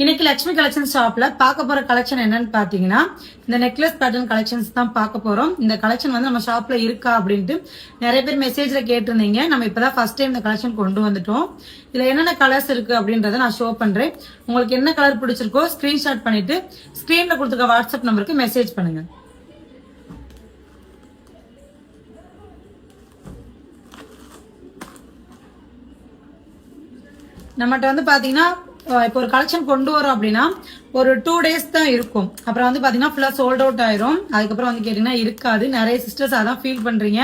இன்னைக்கு லட்சுமி கலெக்ஷன் ஷாப்ல பார்க்க போற கலெக்ஷன் என்னன்னு பாத்தீங்கன்னா இந்த நெக்லஸ் பேட்டர்ன் கலெக்ஷன்ஸ் தான் பார்க்க போறோம். இந்த கலெக்ஷன் வந்து நம்ம ஷாப்ல இருக்கா அப்படின்ட்டு நிறைய பேர் மெசேஜ்ல கேட்டிருந்தீங்க. நம்ம இப்பதான் ஃபர்ஸ்ட் டைம் இந்த கலெக்ஷன் கொண்டு வந்துட்டோம். இதுல என்னென்ன கலர்ஸ் இருக்கு அப்படின்றத நான் ஷோ பண்றேன். உங்களுக்கு என்ன கலர் பிடிச்சிருக்கோ ஸ்கிரீன்ஷாட் பண்ணிட்டு ஸ்கிரீன்ல கொடுத்துருக்க வாட்ஸ்அப் நம்பருக்கு மெசேஜ் பண்ணுங்க. நம்மகிட்ட வந்து பாத்தீங்கன்னா இப்போ ஒரு கலெக்ஷன் கொண்டு வரோம் அப்படின்னா ஒரு 2 days தான் இருக்கும். அப்புறம் வந்து பாத்தீங்கன்னா ஃபுல்லா சோல்ட் அவுட் ஆயிரும். அதுக்கப்புறம் வந்து கேட்டீங்கன்னா இருக்காது. நிறைய சிஸ்டர்ஸ் அதான் ஃபீல் பண்றீங்க.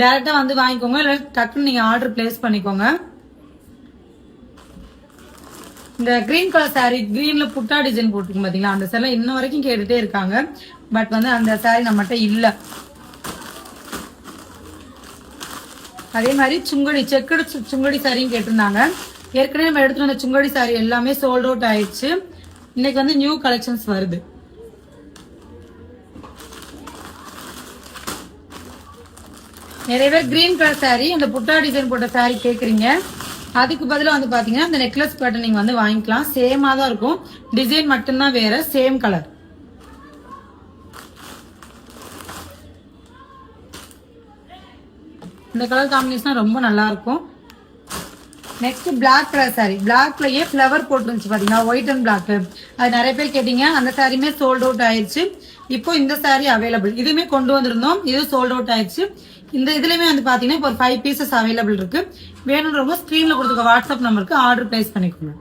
டைரக்டா வந்து வாங்கிக்கோங்க, இல்ல டக்குன்னு நீங்க ஆர்டர் பிளேஸ் பண்ணிக்கோங்க. இந்த கிரீன் கலர் சாரி, கிரீன்ல புட்டா டிசைன் போட்டுருக்கும் பாத்தீங்களா, அந்த சாரி இன்ன வரைக்கும் கேட்டுட்டே இருக்காங்க. பட் வந்து அந்த சாரி நம்மகிட்ட இல்ல. அதே மாதிரி சுங்கடி, செக்குடு சுங்கடி சாரியும் கேட்டிருந்தாங்க. ஏற்கனவே நம்ம எடுத்துட்டு வந்த சுங்கடி சாரி எல்லாமே சோல்ட் அவுட் ஆயிடுச்சு. இன்னைக்கு வந்து நியூ கலெக்ஷன்ஸ் வருது. நிறைய பேர் கிரீன் கலர் சாரி, அந்த புட்டா டிசைன் போட்ட சாரி கேக்குறீங்க. அதுக்கு பதிலா வந்து பாத்தீங்கன்னா இந்த நெக்லஸ் பேட்டர்ன் நீங்க வந்து வாங்கிக்கலாம். சேமா தான் இருக்கும், டிசைன் மட்டும்தான் வேற, சேம் கலர். இந்த கலர் காம்பினேஷன் ரொம்ப நல்லா இருக்கும். நெக்ஸ்ட் பிளாக் கலர் சாரி, பிளாக்லயே ஃபிளவர் போட்டுருந்துச்சு பாத்தீங்கன்னா, ஒயிட் அண்ட் பிளாக். அது நிறைய பேர் கேட்டீங்க. அந்த சாரியுமே சோல்ட் அவுட் ஆயிடுச்சு. இப்போ இந்த சாரி அவைலபிள், இதுவுமே கொண்டு வந்திருந்தோம், இது சோல்ட் அவுட் ஆயிடுச்சு. இந்த இதுலயுமே வந்து பாத்தீங்கன்னா இப்போ ஒரு 5 pieces அவைலபிள் இருக்கு. வேணும்ன்றவங்க ஸ்கிரீன்ல கொடுத்துருக்க வாட்ஸ்அப் நம்பருக்கு ஆர்டர் பிளேஸ் பண்ணிக்கோங்க.